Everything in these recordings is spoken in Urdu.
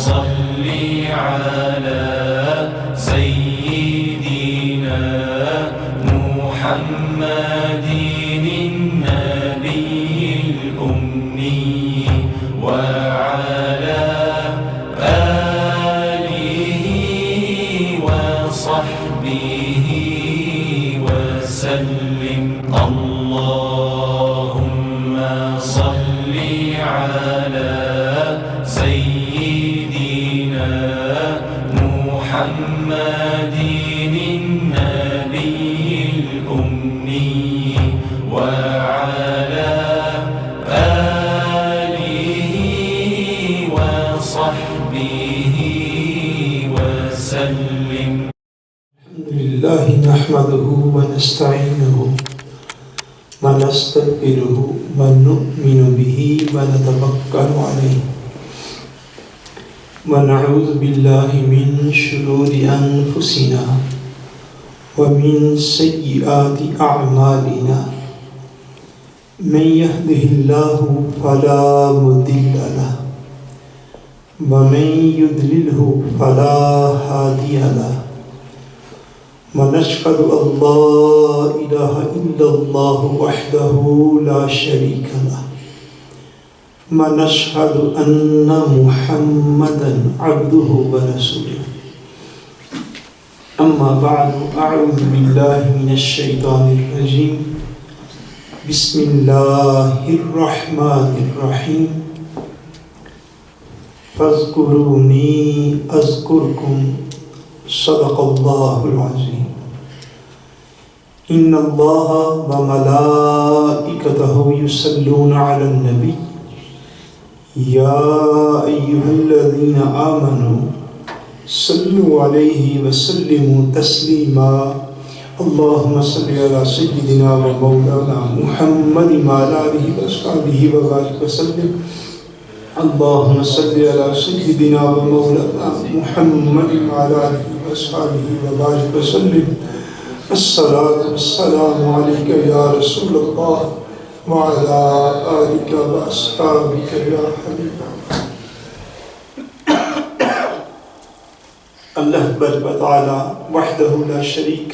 صل على سيدنا محمد النبي الأمي وعلى آله وصحبه وسلم. اللهم صل على سيدنا محمد النبي الأمي وعلى آله وصحبه وسلم. الحمد لله نحمده ونستعينه ونستغفره ونؤمن به ونتوكل عليه ونعوذ بالله من شرور أنفسنا ومن سيئات أعمالنا. من يهده الله فلا مضل له ومن يضلله فلا هادي له. ونشهد أن لا إله إلا الله وحده لا شريك له. ونشهد أن محمدا عبده ورسوله. أما بعد، أعوذ بالله من الشيطان الرجيم. بسم الله الرحمن الرحيم. فاذكروني أذكركم. صدق الله العظيم. إن الله وملائكته يصلون على النبي يا أيها الذين آمنوا صلوا عليه وسلموا تسليما. اللهم صل على سيدنا ومولانا محمد وعلى آله وصحبه وبارك وسلم. اللهم صل على سيدنا ومولانا محمد وعلى آله وصحبه وبارك وسلم. الصلاة والسلام عليك يا رسول الله وعلى آلك وأصحابك يا حبيب الله. اللہ تبارک و تعالی وحدہ لا شریک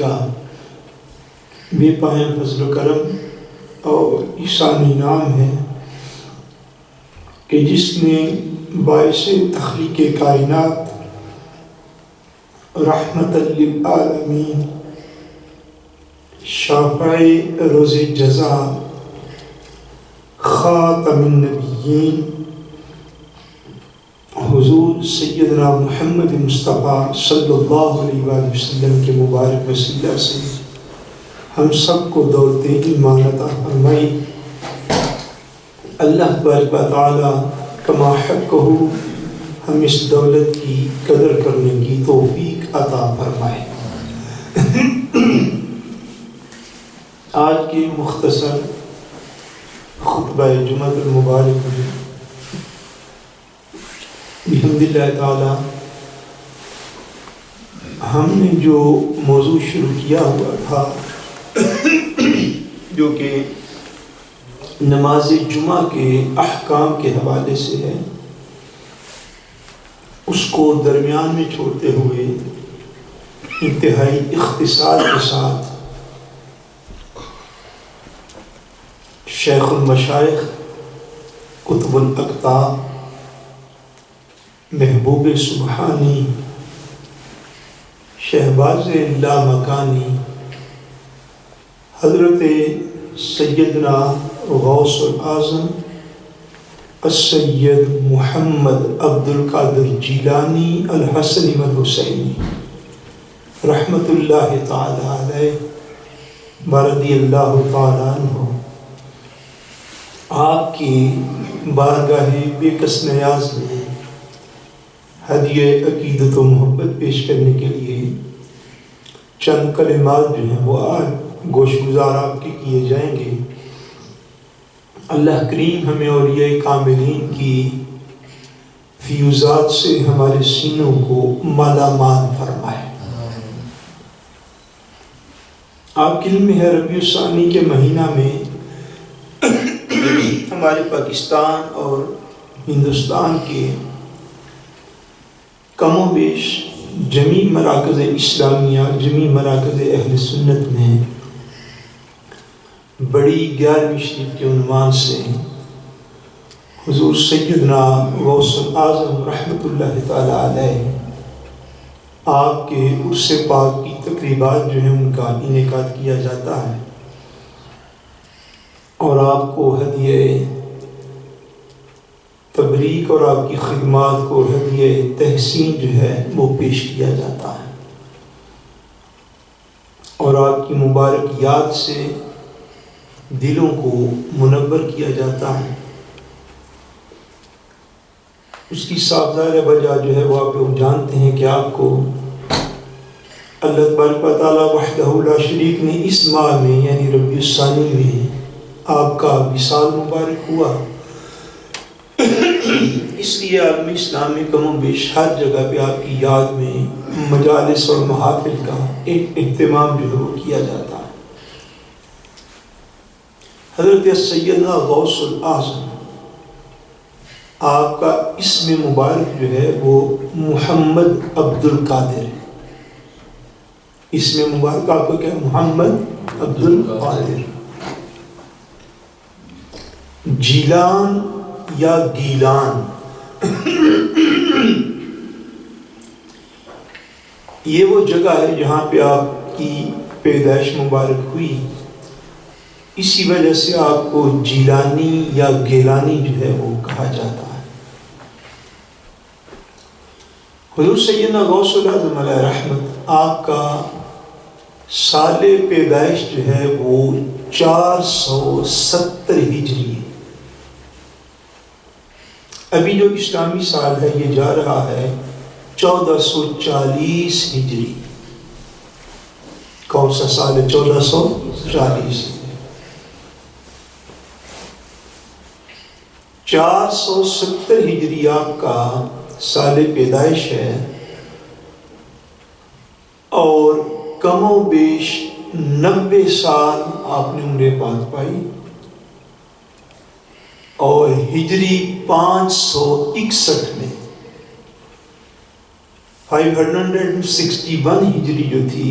بے پایہ فضل و کرم اور احسان انعام ہے کہ جس نے باعث تخلیق کائنات رحمت للعالمین شافع روز جزا خاتم النبیین حضور سیدنا محمد مصطفیٰ صلی اللہ علیہ وآلہ وسلم کے مبارک وسیلہ سے ہم سب کو دولت ایمان عطا فرمائی. اللہ تبارک و تعالی کما حقہ ہم اس دولت کی قدر کرنے کی توفیق عطا فرمائے. آج کی مختصر خطبہ جمعہ المبارک میں الحمدللہ تعالی ہم نے جو موضوع شروع کیا ہوا تھا جو کہ نماز جمعہ کے احکام کے حوالے سے ہے، اس کو درمیان میں چھوڑتے ہوئے انتہائی اختصار کے ساتھ شیخ المشائخ قطب الاقطاب محبوب سبحانی شہباز لامکانی حضرت سیدنا غوث الاعظم السید محمد عبد القادر جیلانی الحسنی والحسینی رحمت اللہ تعالی علیہ ورضی اللہ تعالی عنہ آپ کی بارگاہ بے کس نیاز میں ہدیہ عقیدت و محبت پیش کرنے کے لیے چند کلمات جو ہیں وہ آج گوش گزار آپ کے کیے جائیں گے. اللہ کریم ہمیں اولیاء کاملین کی فیوزات سے ہمارے سینوں کو مالا مال فرمائے. آپ کے علم ہے ربیع الثانی کے مہینہ میں ہمارے پاکستان اور ہندوستان کے کم و بیش جمیع مراکز اسلامیہ، جمیع مراکز اہل سنت میں بڑی 11ویں شریف کے عنوان سے حضور سیدنا غوث الاعظم رحمۃ اللہ تعالی علیہ آپ کے عرس پاک کی تقریبات جو ہیں ان کا انعقاد کیا جاتا ہے، اور آپ کو ہدیہ تبریک اور آپ کی خدمات کو ہدیہ تحسین جو ہے وہ پیش کیا جاتا ہے، اور آپ کی مبارک یاد سے دلوں کو منور کیا جاتا ہے۔ اس کی صاف ظاہر وجہ جو ہے وہ آپ لوگ جانتے ہیں کہ آپ کو اللہ تبارک و تعالیٰ وحدہ لا شریک نے اس ماہ میں یعنی ربیع الثانی میں آپ کا وصال مبارک ہوا۔ اس لیے عالم اسلام میں کم و بیش ہر جگہ پہ آپ کی یاد میں مجالس اور محافل کا ایک اہتمام جو ہے وہ کیا جاتا ہے۔ حضرت سیدنا غوث الاعظم آپ کا اسم مبارک جو ہے وہ محمد عبد القادر ہے۔ اسم مبارک آپ کا کیا ہے؟ محمد عبد القادر۔ جیلان یا گیلان یہ وہ جگہ ہے جہاں پہ آپ کی پیدائش مبارک ہوئی، اسی وجہ سے آپ کو جیلانی یا گیلانی جو ہے وہ کہا جاتا ہے۔ حضور سیدنا غوث الاعظم علیہ رحمت آپ کا سال پیدائش جو ہے وہ 470 ہجری ہے۔ ابھی جو اسلامی سال ہے یہ جا رہا ہے 1440 ہجری۔ کون سا سال ہے؟ 1440۔ 470 ہجری آپ کا سال پیدائش ہے، اور کم و بیش 90 سال آپ نے عمر پاک پائی، اور ہجری 561 میں 561 ہجری جو تھی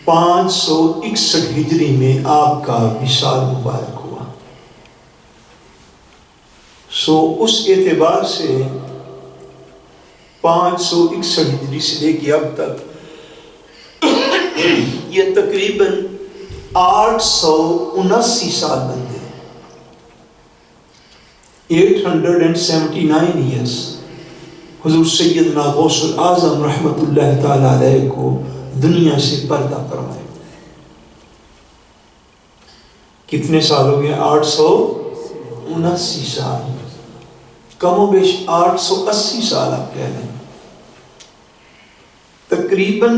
561 ہجری میں آپ کا وصال مبارک ہوا۔ سو اس اعتبار سے 561 ہجری سے لے کے اب تک یہ تقریباً 879 سال بنتے ہیں۔ 879 ایئرس حضور سیدنا غوث الاعظم رحمۃ اللہ تعالی علیہ کو دنیا سے پردہ فرمائے۔ کتنے سال ہو گئے؟ 879 سال، کم و بیش 880 سال آپ کہہ لیں، تقریباً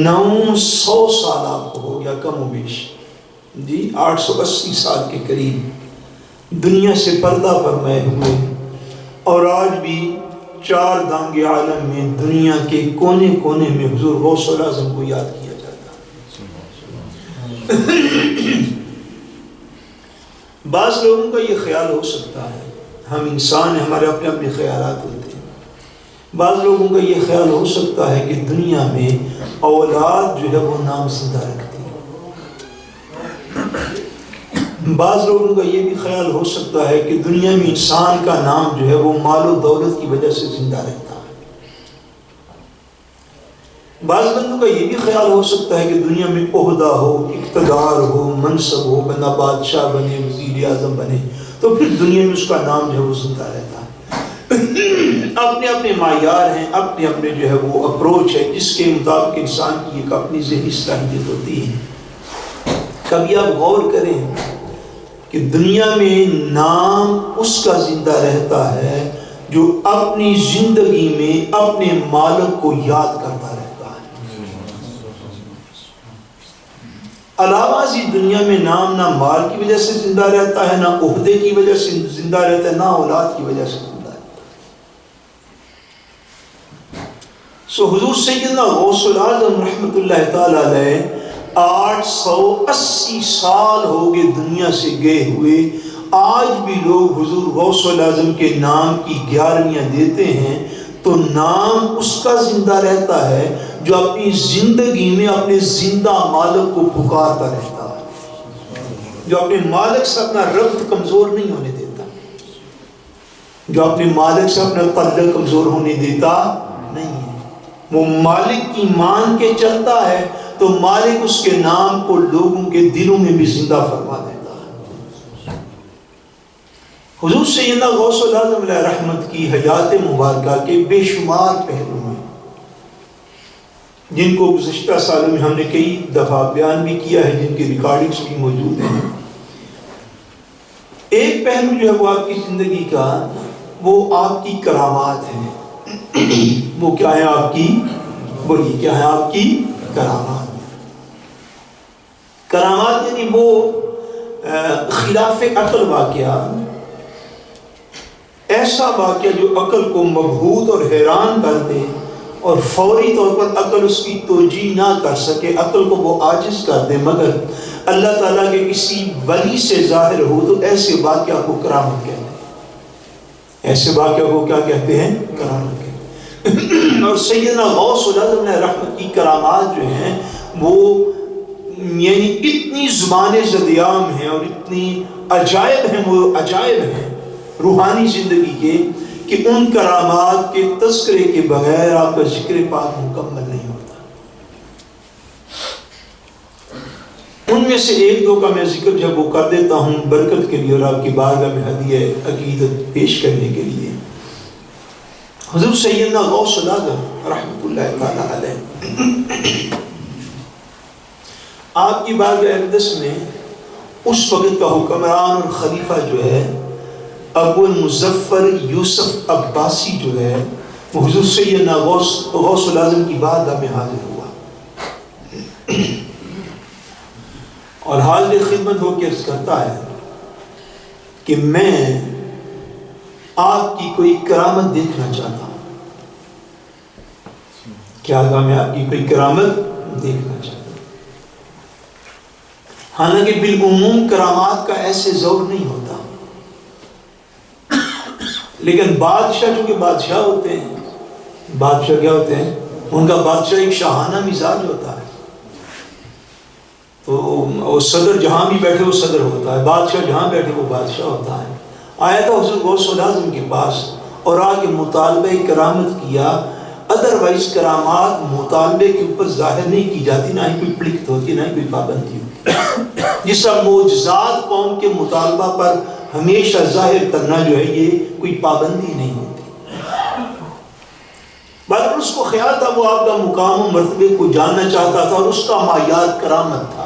900 سال آپ کو ہو گیا کم و بیش، جی 880 سال کے قریب دنیا سے پردہ فرمائے ہوئے، اور آج بھی 4 دانگ عالم میں دنیا کے کونے کونے میں حضور غوث الاعظم کو یاد کیا جاتا ہے۔ بعض لوگوں کا یہ خیال ہو سکتا ہے، ہم انسان ہیں، ہمارے اپنے اپنے خیالات ہوتے ہیں، بعض لوگوں کا یہ خیال ہو سکتا ہے کہ دنیا میں اولاد جو ہے وہ نام زندہ رکھتی ہے، بعض لوگوں کا یہ بھی خیال ہو سکتا ہے کہ دنیا میں انسان کا نام جو ہے وہ مال و دولت کی وجہ سے زندہ رہتا ہے، بعض بندوں کا یہ بھی خیال ہو سکتا ہے کہ دنیا میں عہدہ ہو، اقتدار ہو، منصب ہو، بندہ بادشاہ بنے، وزیر اعظم بنے تو پھر دنیا میں اس کا نام جو ہے وہ زندہ رہتا ہے۔ اپنے اپنے معیار ہیں، اپنے اپنے جو ہے وہ اپروچ ہے جس کے مطابق انسان کی ایک اپنی ذہنی صلاحیت ہوتی ہے۔ کبھی آپ غور کریں کہ دنیا میں نام اس کا زندہ رہتا ہے جو اپنی زندگی میں اپنے مالک کو یاد کرتا رہتا ہے۔ علاوہ ازیں دنیا میں نام نہ مال کی وجہ سے زندہ رہتا ہے، نہ عہدے کی وجہ سے زندہ رہتا ہے، نہ اولاد کی وجہ سے زندہ رہتا ہے۔ سو حضور سیدنا غوث الاعظم رحمۃ اللہ تعالی علیہ 880 سال ہو گئے دنیا سے گئے ہوئے، آج بھی لوگ حضور غوث الاعظم کے نام کی 11ویاں دیتے ہیں تو نام اس کا زندہ رہتا ہے جو اپنی زندگی میں اپنے زندہ مالک کو پکارتا رہتا ہے، جو اپنے مالک سے اپنا ربط کمزور نہیں ہونے دیتا، جو اپنے مالک سے اپنا تعلق کمزور ہونے دیتا نہیں ہے۔ وہ مالک کی مان کے چلتا ہے تو مالک اس کے نام کو لوگوں کے دلوں میں بھی زندہ فرما دیتا ہے۔ حضور سیدنا غوث العظم علیہ رحمت کی حیات مبارکہ کے بے شمار پہلو ہیں جن کو گزشتہ سالوں میں ہم نے کئی دفعہ بیان بھی کیا ہے، جن کی ریکارڈنگز بھی موجود ہیں۔ ایک پہلو جو ہے وہ آپ کی زندگی کا، وہ آپ کی کرامات ہیں۔ وہ کیا ہے آپ کی؟ بولیے کیا ہے آپ کی؟ کرامات۔ کرامات یعنی وہ خلاف عقل واقعہ، ایسا واقعہ جو عقل کو مبہوت اور حیران کر دے اور فوری طور پر عقل اس کی توجیہ نہ کر سکے، عقل کو وہ عاجز کر دے، مگر اللہ تعالیٰ کے کسی ولی سے ظاہر ہو، تو ایسے واقعہ کو کرامت کہتے ہیں۔ ایسے واقعہ کو کیا کہتے ہیں؟ کرامت کہتے ہیں۔ اور سیدنا غوث العظم علیہ رحمت کی کرامات جو ہیں وہ یعنی اتنی زبان زدیام ہیں اور اتنی عجائب ہیں، وہ عجائب ہیں روحانی زندگی کے، کہ ان کرامات کے تذکرے کے بغیر آپ کا ذکر پاک مکمل نہیں ہوتا۔ ان میں سے ایک دو کا میں ذکر جب وہ کر دیتا ہوں برکت کے لیے اور آپ کی بارگاہ میں ہدیہ عقیدت پیش کرنے کے لیے۔ حضور سیدنا غوث العظم رحمۃ اللہ تعالی علیہ آپ کی بارگاہ اقدس میں اس وقت کا حکمران اور خلیفہ جو ہے ابو المظفر یوسف عباسی جو ہے، وہ حضور سیدنا غوث العظم کی بارگاہ میں حاضر ہوا اور حاضر خدمت ہو کے عرض کرتا ہے کہ میں آپ کی کوئی کرامت دیکھنا چاہتا ہوں۔ کیا کہا؟ میں آپ کی کوئی کرامت دیکھنا چاہتا ہوں۔ حالانکہ بالعموم کرامات کا ایسے ذوق نہیں ہوتا، لیکن بادشاہ جو کہ بادشاہ ہوتے ہیں، بادشاہ کیا ہوتے ہیں؟ ان کا بادشاہ ایک شاہانہ مزاج ہوتا ہے۔ تو صدر جہاں بھی بیٹھے وہ صدر ہوتا ہے، بادشاہ جہاں بیٹھے وہ بادشاہ ہوتا ہے۔ آیا تھا حضور غوث العظم کے پاس اور آ کے مطالبہ کرامت کیا۔ ادروائز کرامات مطالبے کے اوپر ظاہر نہیں کی جاتی، نہ ہی کوئی پلکت ہوتی، نہ ہی کوئی پابندی ہوتی۔ جس طرح معجزات قوم کے مطالبہ پر ہمیشہ ظاہر کرنا جو ہے یہ کوئی پابندی نہیں ہوتی، بلکہ اس کو خیال تھا وہ آپ کا مقام و مرتبے کو جاننا چاہتا تھا، اور اس کا معیار کرامت تھا۔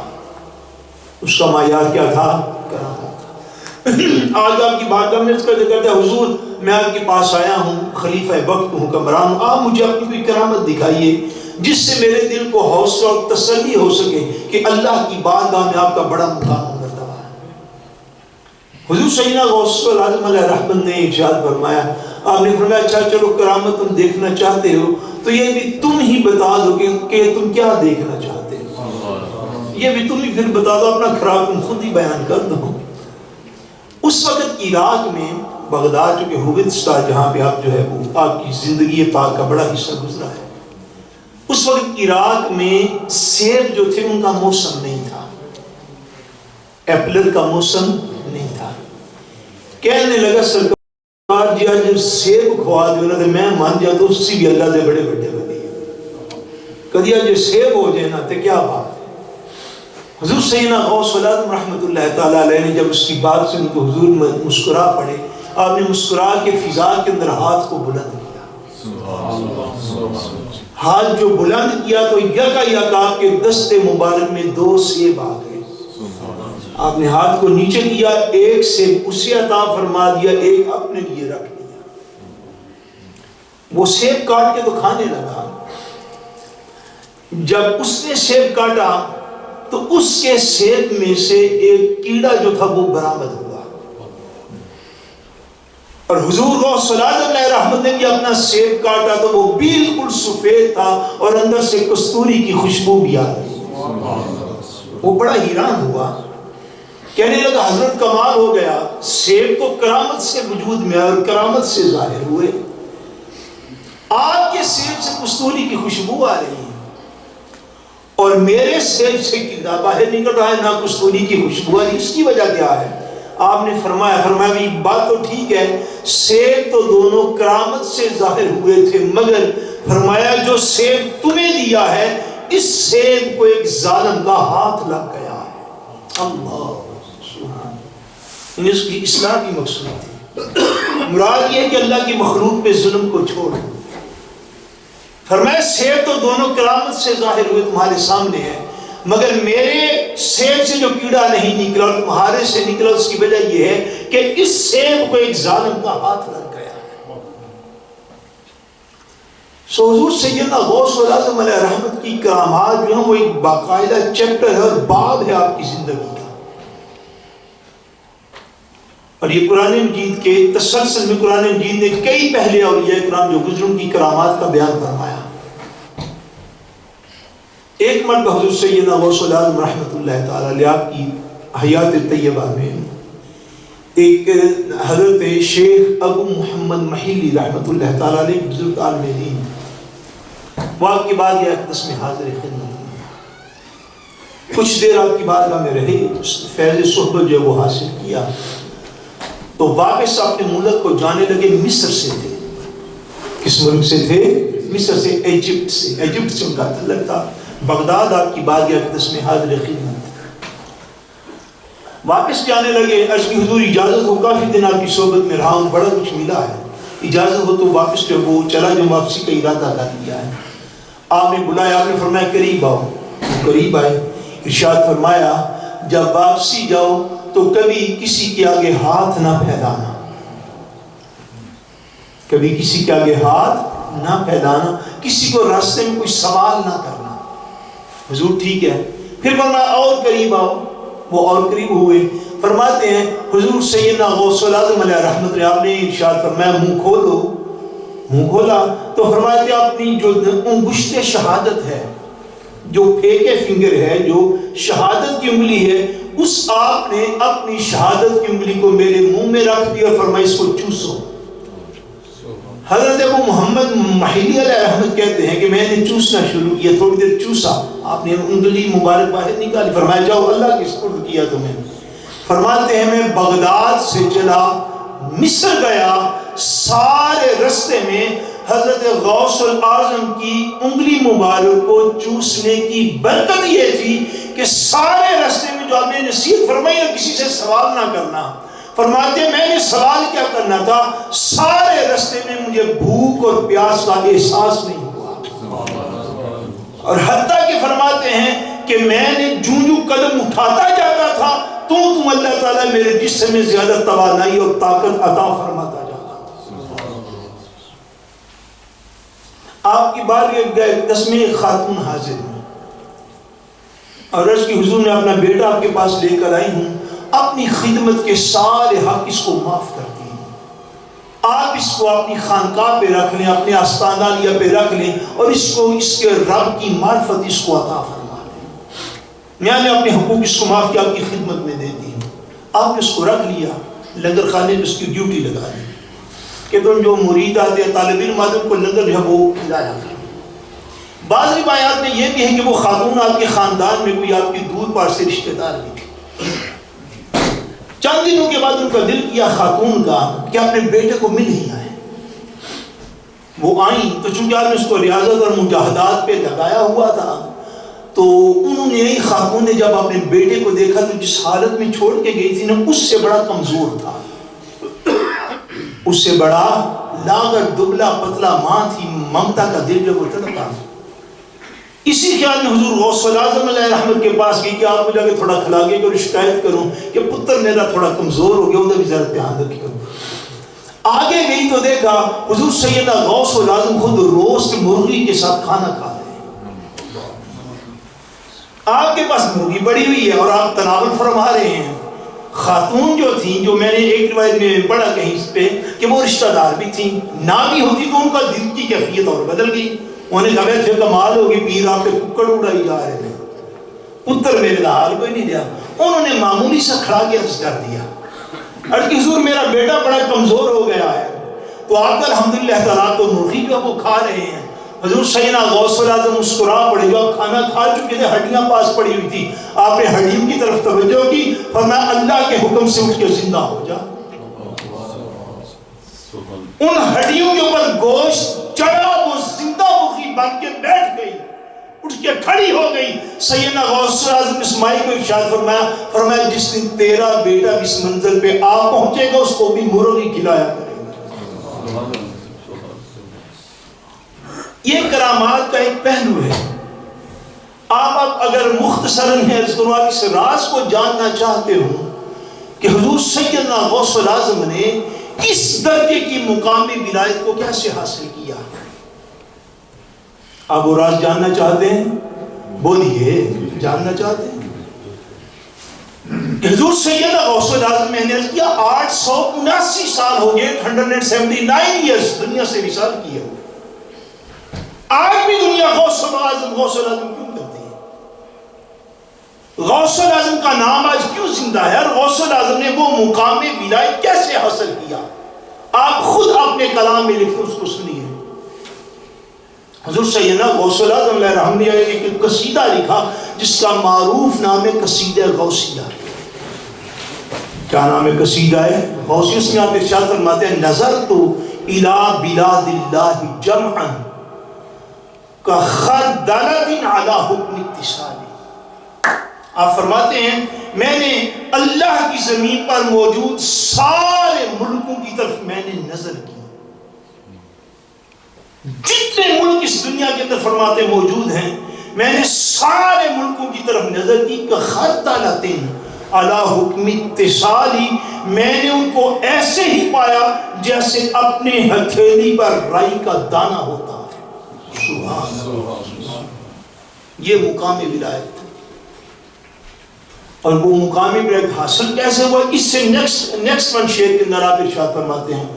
اس کا معیار کیا تھا؟ کرامت تھا۔ آج آپ کی بارگاہ میں اس کا ذکر ہے، حضور میں آپ کے پاس آیا ہوں، خلیفہ وقت حکمران ہوں، آپ مجھے اپنی کوئی کرامت دکھائیے جس سے میرے دل کو حوصلہ اور تسلی ہو سکے کہ اللہ کی بارگاہ میں آپ کا بڑا مقام و مرتبہ ہے۔ حضور سیدنا غوث العظم علیہ رحمت نے ارشاد فرمایا، آپ نے فرمایا اچھا چلو کرامت تم دیکھنا چاہتے ہو تو یہ بھی تم ہی بتا دو کہ تم کیا دیکھنا چاہتے ہو، یہ بھی تم ہی پھر بتا دو، اپنا خراب تم خود ہی بیان کر دو۔ اس وقت عراق میں بغداد جو کہ ہوگتستا جہاں پہ آپ جو ہے وہ آپ کی زندگی پاک کا بڑا حصہ گزرا ہے، اس وقت عراق میں سیب جو تھے ان کا موسم نہیں تھا، ایپل کا موسم نہیں تھا۔ کہنے لگا سرکار جی آج سیب کھوا دو نا تو میں مان جا تو اس سے بھی اللہ دے بڑے بڑے بنے کدی آج سیب ہو جائے نا تو کیا بات ہے۔ حضور سیدنا غوث العظم رحمۃ اللہ تعالیٰ علیہ نے جب اس کی بات سنی تو حضور مسکرا پڑے، آپ نے مسکرا کے فضا کے اندر ہاتھ کو بلند کیا، ہاتھ جو بلند کیا تو یکا یک آپ کے دستے مبارک میں 2 سیب آ گئے۔ آپ نے ہاتھ کو نیچے کیا، ایک سیب اسے عطا فرما دیا، ایک اپنے لیے رکھ دیا۔ وہ سیب کاٹ کے تو کھانے لگا، جب اس نے سیب کاٹا تو اس کے سیب میں سے ایک کیڑا جو تھا وہ برآمد ہوا، اور حضور غوث العظم علیہ رحمت نے بھی اپنا سیب کاٹا تو وہ بالکل سفید تھا اور اندر سے کستوری کی خوشبو بھی آ رہی۔ وہ بڑا حیران ہوا، کہنے لگا حضرت کمال ہو گیا، سیب تو کرامت سے وجود میں اور کرامت سے ظاہر ہوئے، آپ کے سیب سے کستوری کی خوشبو آ رہی ہے اور میرے سیب سے کیڑا باہر نکل رہا ہے، نہ کستوری کی خوشبو آ رہی، اس کی وجہ کیا ہے؟ آپ نے فرمایا بھی بات تو ٹھیک ہے، سیب تو دونوں کرامت سے ظاہر ہوئے تھے، مگر فرمایا جو سیب تمہیں دیا ہے اس سیب کو ایک ظالم کا ہاتھ لگ گیا ہے۔ اللہ سبحان، اس کی اصلاح کی مقصود تھی۔ مراد یہ ہے کہ اللہ کی مخلوق پہ ظلم کو چھوڑ۔ فرمایا سیب تو دونوں کرامت سے ظاہر ہوئے تمہارے سامنے ہے، مگر میرے سیب سے جو کیڑا نہیں نکلا اور تمہارے سے نکلا، اس کی وجہ یہ ہے کہ اس سیب کو ایک ظالم کا ہاتھ لگ گیا۔ سو حضور سیدنا غوث العظم علیہ رحمت کی کرامات جو ہیں وہ ایک باقاعدہ چیپٹر ہے اور باب ہے آپ کی زندگی کا، اور یہ قرآن مجید کے تسلسل میں قرآن مجید نے کئی پہلے اولیاء کرام جو گزروں کی کرامات کا بیان فرمایا۔ ایک مرتبہ حضور سیدنا غوث العظم رحمۃ اللہ تعالی علیہ آپ کی حیات طیبہ میں ایک حضرت شیخ ابو محمد محلی رحمۃ اللہ تعالی علیہ بزرگ عالم دین، وہ آپ کی بارگاہ اقدس میں حاضر خدمت میں، کچھ دیر آپ کی بارگاہ میں رہے، فیض صحبت جو ہے وہ حاصل کیا، تو واپس اپنے ملک کو جانے لگے۔ مصر سے تھے، کس ملک سے تھے؟ مصر سے، ایجپٹ سے ان کا تعلق تھا۔ بغداد آپ کی بارگاہ اقدس میں حاضر خدمت، واپس جانے لگے۔ عرض کی حضور اجازت ہو، کافی دن آپ کی صحبت میں رہا ہوں، بڑا کچھ ملا ہے، اجازت ہو تو واپس جو وہ چلا جو واپسی کا ارادہ کر لیا ہے۔ آپ نے بلایا، آپ نے فرمایا قریب آؤ، قریب آئے، ارشاد فرمایا جب واپسی جاؤ تو کبھی کسی کے آگے ہاتھ نہ پھیلانا، کبھی کسی کے آگے ہاتھ نہ پھیلانا، کسی کو راستے میں کوئی سوال نہ کرنا۔ حضور ٹھیک ہے۔ پھر فرمایا اور قریب آؤ، وہ اور قریب ہوئے۔ فرماتے ہیں حضور سیدنا غوث العظم علیہ رحمت اللہ، آپ نے ارشاد فرمایا منہ کھولو، منہ کھولا تو فرماتے اپنی جو انگشت شہادت ہے، جو پھیکے فنگر ہے، جو شہادت کی انگلی ہے، اس آپ نے اپنی شہادت کی انگلی کو میرے منہ میں رکھ دیا اور فرمایا اس کو چوسو۔ حضرت ابو محمد محلی علیہ رحمت کہتے ہیں کہ میں نے چوسنا شروع کیا، تھوڑی دیر چوسا، آپ نے انگلی مبارک باہر نکالی، فرمایا جاؤ اللہ کے سپرد کیا تمہیں۔ فرماتے ہیں میں بغداد سے چلا مصر گیا، سارے رستے میں حضرت غوث العظم کی انگلی مبارک کو چوسنے کی برکت یہ تھی کہ سارے رستے میں جو آپ نے نصیحت فرمائی ہے کسی سے سوال نہ کرنا، فرماتے میں نے سوال کیا کرنا تھا، سارے رستے میں مجھے بھوک اور پیاس کا احساس نہیں ہوا، اور حتیٰ کہ فرماتے ہیں کہ میں نے جو قدم اٹھاتا جاتا تھا تو اللہ تعالیٰ میرے جسم میں زیادہ توانائی اور طاقت عطا فرماتا جاتا تھا۔ آپ کی بارگاہ اقدس میں ایک خاتون حاضر ہوئی اور عرض کی حضور میں اپنا بیٹا آپ کے پاس لے کر آئی ہوں، اپنی خدمت کے سارے حق اس کو معاف کرتی ہیں، آپ اس کو اپنی خانقاہ پہ رکھ لیں، اپنے آستانیہ پہ رکھ لیں اور اس کو اس کے رب کی معرفت اس کو عطا فرما دیں۔ میں نے اپنے حقوق اس کو معاف کیا، آپ کی خدمت میں دیتی ہوں۔ آپ نے اس کو رکھ لیا، لنگر خانے میں اس کی ڈیوٹی لگا دی کہ تم جو مرید آتے ہیں طالب علم آتے ہیں کو لنگر جو ہے وہ کھلایا کریں۔ بعض روایات میں یہ بھی ہے کہ وہ خاتون آپ کے خاندان میں کوئی آپ کی دور پار سے رشتہ دار بھی تھی۔ چند دنوں کے بعد ان کا دل کیا خاتون کا کہ اپنے بیٹے کو مل ہی آئے۔ وہ آئیں تو چونکہ آپ نے اس کو ریاضت اور مجاہدات پہ لگایا ہوا تھا، تو انہوں نے خاتون نے جب اپنے بیٹے کو دیکھا تو جس حالت میں چھوڑ کے گئی تھی نا، اس سے بڑا کمزور تھا، اس سے بڑا لاغر دبلا پتلا ماں تھی، ممتا کا دل جو وہ تڑپا۔ اسی خیال میں حضور غوث العظم علیہ رحمت کے پاس گئی کہ آپ کو جا کے تھوڑا کھلاگے کو شکایت کروں کہ پتر میرا تھوڑا کمزور ہو گیا، ادھر بھی ذرا دھیان رکھیے۔ آگے گئی تو دیکھا حضور سیدہ غوث العظم خود روسٹ مرغی کے ساتھ کھانا کھا رہے ہیں، آپ کے پاس مرغی پڑی ہوئی ہے اور آپ تناول فرما رہے ہیں۔ خاتون جو تھیں، جو میں نے ایک روایت میں پڑھا کہیں اس پہ کہ وہ رشتہ دار بھی تھیں، نہ بھی ہوتی تو ان کا دل کی کیفیت اور بدل گئی۔ انہوں نے کہا تھے کمال ہوگی، پیر آپ کے ککڑ اڑائی جا رہے ہیں، پتر میرے کا حال کوئی نہیں دیا۔ انہوں نے معمولی سا کھڑا کے عرض کر دیا، عرض کہ حضور میرا بیٹا بڑا کمزور ہو گیا ہے، تو آپ الحمدللہ تعالیٰ تو مرغی جو وہ کھا رہے ہیں. حضور سیدنا غوث الاعظم مسکرا پڑے جو آپ کھانا کھا چکے تھے, ہڈیاں پاس پڑی ہوئی تھی, آپ نے ہڈیوں کی طرف توجہ کی, فرمایا اللہ کے حکم سے اٹھ کے زندہ ہو جا. ان ہڈیوں کے اوپر گوشت چڑھا, وہ زندہ مرغی بن کے بیٹھ گئی, اٹھ کے کھڑی ہو گئی. سیدنا غوث الاعظم اسماعیل کو ارشاد فرمایا جس دن تیرا بیٹا اس منزل پہ آ پہنچے گا اس کو بھی مرغی کھلایا کرے گا. یہ کرامات کا ایک پہلو ہے. آپ اگر مختصراً آپ اس راز کو جاننا چاہتے ہو کہ حضور سیدنا غوث الاعظم نے اس درجے کی مقامی ولایت کو کیسے حاصل کیا, آپ وہ راز جاننا چاہتے ہیں؟ بولیے, جاننا چاہتے ہیں کہ حضور سیدنا غوث الاعظم نے عرض کیا 879 سال ہو گئے, 179 ایئرز دنیا سے وصال کیا. آج بھی دنیا غوث الاعظم کیوں کرتی ہے؟ غوث الاعظم کا نام آج کیوں زندہ ہے, اور غوث الاعظم نے وہ مقام ولایت کیسے حاصل کیا؟ آپ خود اپنے کلام میں لکھتے اس کو سنیے. حضور سیدنا غوث الاعظم علیہ الرحمہ نے ایک قصیدہ لکھا جس کا معروف نام ہے قصیدہ غوثیہ. کیا نام ہے قصیدہ ہے غوثیہ؟ اس میں آپ ارشاد فرماتے ہیں نظرت الی بلاد اللہ جمعا کخردلۃ علی حکم اتصال. آپ فرماتے ہیں میں نے اللہ کی زمین پر موجود سارے ملکوں کی طرف میں نے نظر کی, جتنے ملک اس دنیا کے اندر فرماتے موجود ہیں میں نے سارے ملکوں کی طرف نظر کی. کخردلۃ علی حکم اتصال, میں نے ان کو ایسے ہی پایا جیسے اپنے ہتھیلی پر رائی کا دانہ ہوتا ہے. سبحان اللہ, یہ مقامی ولایت. اور وہ مقامی ولایت حاصل کیسے ہوا؟ اس سے نیکسٹ ون شعر کے اندر آپ ارشاد فرماتے ہیں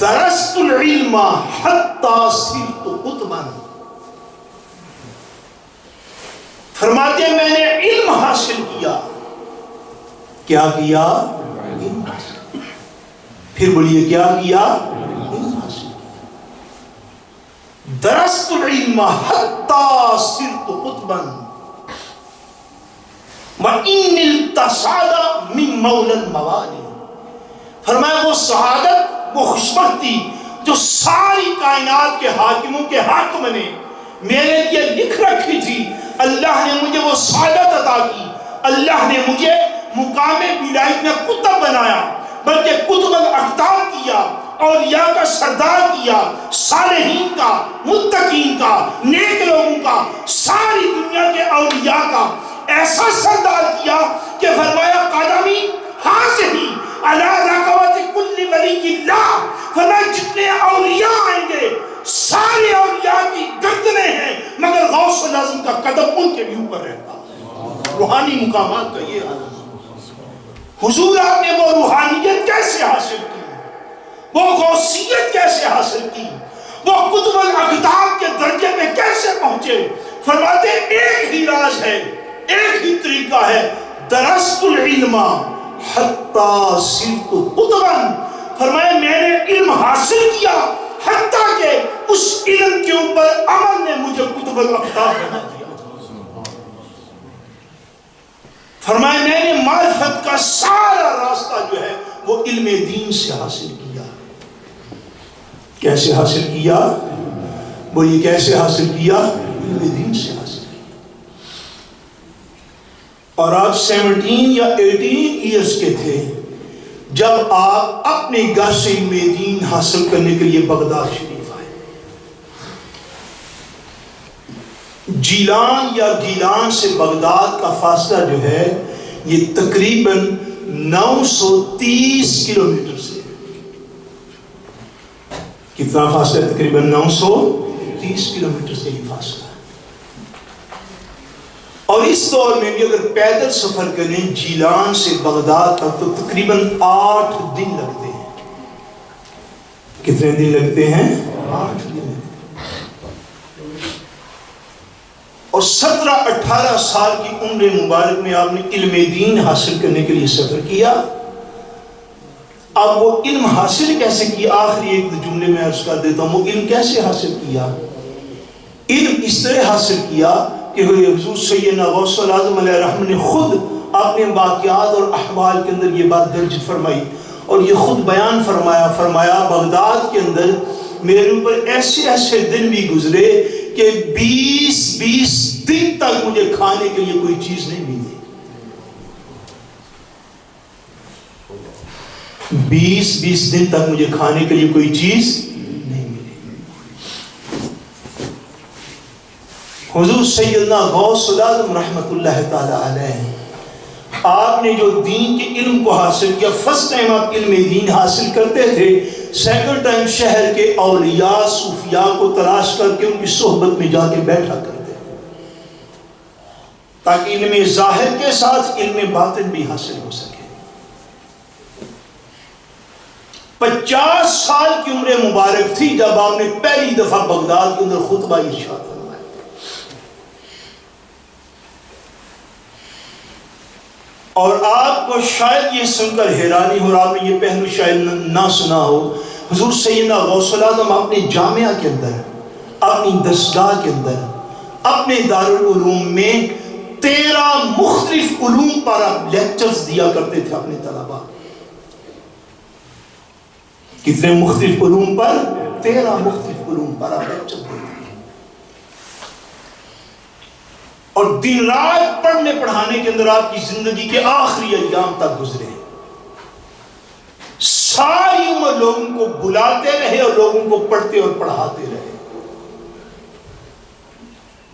درست العلم حتی صرت قطبا. فرماتے ہیں میں نے علم حاصل کیا. کیا کیا؟ علم حاصل. پھر بولیے کیا کیا؟ علم حاصل. درست العلم حتی صرت قطبا وَإِنِّ الْتَسَادَ مِن مَوْلَ الْمَوَالِ. فرمایا وہ سعادت, وہ خوشبختی جو ساری کائنات کے حاکموں کے حاکم نے میرے لیے لکھ رکھی تھی, اللہ نے مجھے وہ سعادت عطا کی. اللہ نے مجھے مقام ولایت میں قطب بنایا, بلکہ قطب الاقطاب کیا, اولیاء کا سردار کیا, صالحین کا, متقین کا, نیک لوگوں کا, ساری دنیا کے اولیاء کا ایسا سردار کیا کہ فرمایا قدمی حاضری علی رقبۃ کل ولی اللہ. فرمایا جتنے اولیاء آئیں گے سارے اولیاء کی گردنیں ہیں مگر غوث الاعظم کا قدم ان کے بھی اوپر رہتا. روحانی مقامات کا یہ عالم. حضور آپ نے وہ روحانیت کیسے حاصل کی, وہ غوثیت کیسے حاصل کی, وہ قطب الاقطاب کے درجے میں کیسے پہنچے؟ فرماتے ایک ہی راز ہے, ایک ہی طریقہ ہے. درست العلم حتی صرت قطبا. فرمایا میں نے علم حاصل کیا حتیٰ کہ اس علم کے اوپر عمل نے مجھے قطب الاقطاب بنا دیا. فرمایا میں نے معرفت کا سارا راستہ جو ہے وہ علم دین سے حاصل کیا. کیسے حاصل کیا؟ وہ یہ کیسے حاصل کیا؟ علم دین سے حاصل کیا. اور آپ 17 یا 18 ایئرز کے تھے جب آپ اپنے گھر سے علم دین حاصل کرنے کے لیے بغداد شریف آئے. جیلان یا گیلان سے بغداد کا فاصلہ جو ہے یہ تقریباً 930 کلومیٹر سے. کتنا فاصلہ؟ تقریباً 930 کلومیٹر سے یہ فاصلہ ہے. اور اس دور میں بھی اگر پیدل سفر کریں جیلان سے بغداد تک تو تقریباً 8 دن لگتے ہیں. کتنے دن لگتے ہیں؟ 8 دن. اور 17-18 سال کی عمر مبارک میں آپ نے علم دین حاصل کرنے کے لیے سفر کیا. اب وہ علم حاصل کیسے کیا؟ آخری ایک جملے میں عرض کر دیتا ہوں، وہ علم کیسے حاصل کیا؟ علم اس طرح حاصل کیا کہ حضور سیدنا غوث الاعظم علیہ الرحمہ نے خود اپنے واقعات اور احوال کے اندر یہ بات درج فرمائی، اور یہ خود بیان فرمایا بغداد کے اندر میرے اوپر ایسے ایسے دن بھی گزرے کہ 20 دن تک مجھے کھانے کے لیے کوئی چیز نہیں ملی۔ 20 دن تک مجھے کھانے کے لیے کوئی چیز نہیں ملی۔ حضور سیدنا غوث الاعظم رحمت اللہ تعالی علیہ، آپ نے جو دین کے علم کو حاصل کیا، فرسٹ ٹائم آپ علم دین حاصل کرتے تھے، سیکنڈ ٹائم شہر کے اولیاء صوفیاء کو تلاش کر کے ان کی صحبت میں جا کے بیٹھا کرتے تاکہ علم ظاہر کے ساتھ علم باطن بھی حاصل ہو سکے۔ 50 سال کی عمر مبارک تھی جب آپ نے پہلی دفعہ بغداد کے اندر خطبہ ارشاد فرمایا۔ اور آپ کو شاید یہ سن کر حیرانی ہو، آپ نے یہ پہلو شاید نہ سنا ہو، حضور سیدنا غوث الاعظم اپنے جامعہ کے اندر، اپنی درسگاہ کے اندر، اپنے دارالعلوم میں 13 مختلف علوم پر آپ لیکچرز دیا کرتے تھے اپنے طلباء۔ کتنے مختلف علوم پر؟ 13 مختلف علوم پر آپ لیکچر دیتے تھے، اور دن رات پڑھنے پڑھانے کے اندر آپ کی زندگی کے آخری ایام تک گزرے۔ ساری عمر لوگوں کو بلاتے رہے اور لوگوں کو پڑھتے اور پڑھاتے رہے۔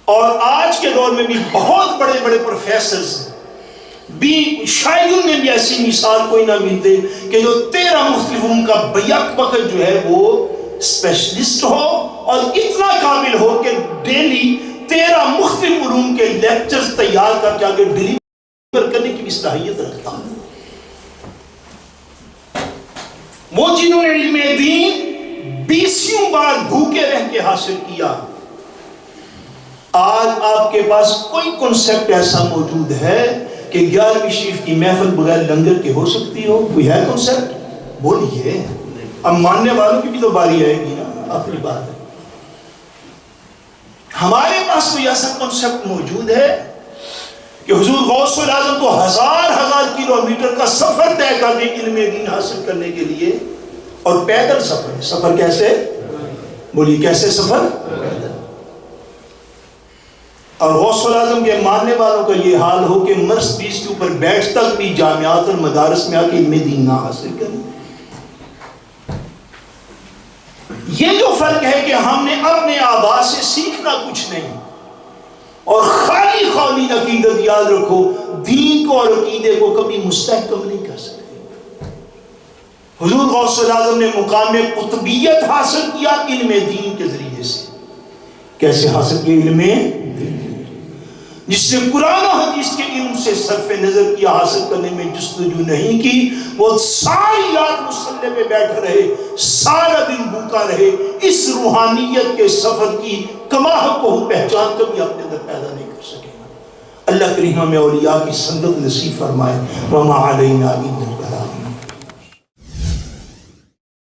اور آج کے دور میں بھی بہت بڑے بڑے پروفیسرز بھی شاید ان میں بھی ایسی مثال کوئی نہ ملتے کہ جو 13 مختلف علوم کا بیک وقت جو ہے وہ اسپیشلسٹ ہو اور اتنا قابل ہو کہ ڈیلی 13 مختلف علوم کے لیکچرز تیار کر کے آگے ڈیلیور کرنے کی بھی صلاحیت رکھتا ہے۔ وہ جنہوں نے علم دین 20 بار بھوکے رہ کے حاصل کیا، آج آپ کے پاس کوئی کنسپٹ ایسا موجود ہے کہ 11ویں شریف کی محفل بغیر لنگر کے ہو سکتی ہو؟ کوئی ہے کنسپٹ؟ بولیے۔ اب ماننے والوں کی بھی تو باری آئے گی نا، آخری بات ہے۔ ہمارے پاس کوئی ایسا کنسپٹ موجود ہے کہ حضور غوث الاعظم کو ہزار کلومیٹر کا سفر طے کر دیں علم دین حاصل کرنے کے لیے، اور پیدل سفر کیسے؟ بولیے کیسے سفر؟ اور غوث الاعظم کے ماننے والوں کا یہ حال ہو کہ مرسڈیز کے اوپر بیٹھ تک بھی جامعات اور مدارس میں آ کے علم دین نہ حاصل کریں۔ یہ جو فرق ہے کہ ہم نے اپنے آباء سے سیکھنا کچھ نہیں، اور خالی عقیدت یاد رکھو، دین کو اور عقیدے کو کبھی مستحکم نہیں کر سکتے۔ حضور غوث الاعظم نے مقام قطبیت حاصل کیا علم دین کے ذریعے سے۔ کیسے حاصل کیا علم دین؟ جس نے قرآن و حدیث کے علم سے صرف نظر کیا، حاصل کرنے میں جستجو نہیں کی، وہ ساری رات مصلی پہ بیٹھ رہے، سارا دن بھوکا رہے، اس روحانیت کے سفر کی کماحت کو پہچان کبھی اپنے اندر پیدا نہیں کر سکے گا۔ اللہ کریم ہمیں اولیاء کی سنگت نصیب فرمائے۔ وما علینا الا البلاغ۔